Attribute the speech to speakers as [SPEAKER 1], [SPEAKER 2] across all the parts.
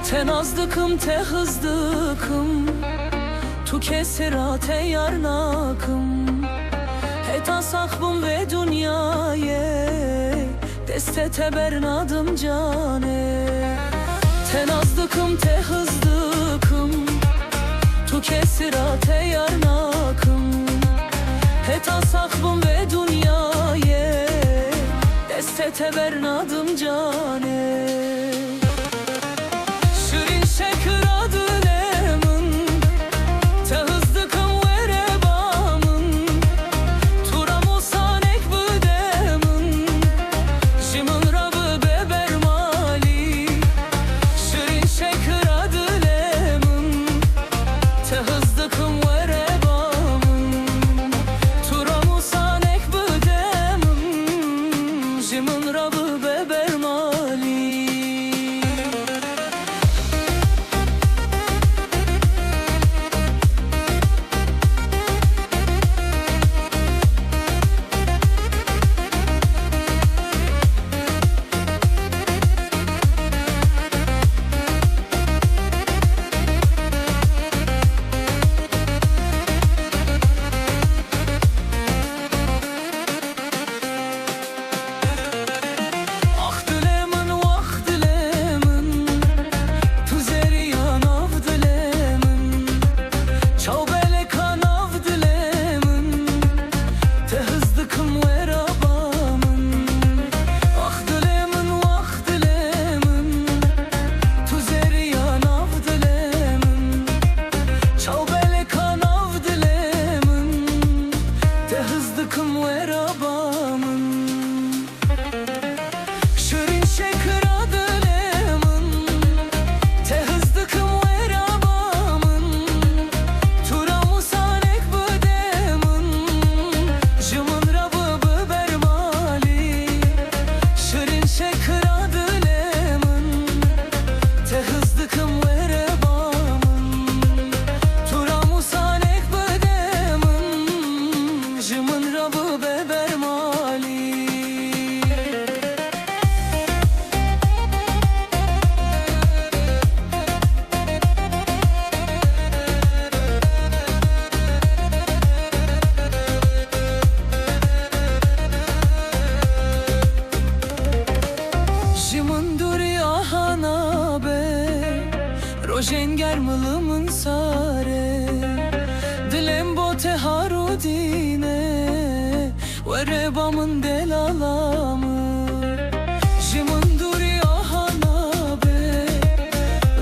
[SPEAKER 1] Te nazdıkım te hızdıkım tu kesirate yarnakım Heta sahbım ve dünyaye destete bernadım cane Te nazdıkım te hızdıkım tu kesirate yarnakım Heta sahbım ve dünyaye destete bernadım cane Rojenger mılımın sare Dilem bote harudine Ve rebamın delalamı Jimin duri ahana be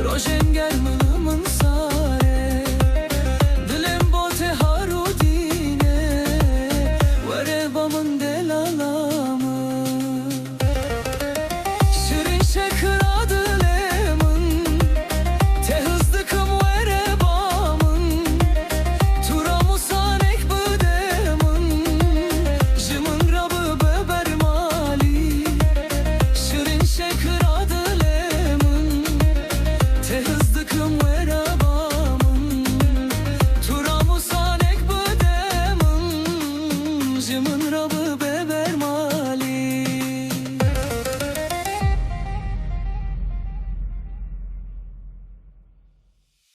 [SPEAKER 1] Rojenger mılımın sare Dilem bote harudine Ve rebamın delalamı Şirin şekra
[SPEAKER 2] Jimin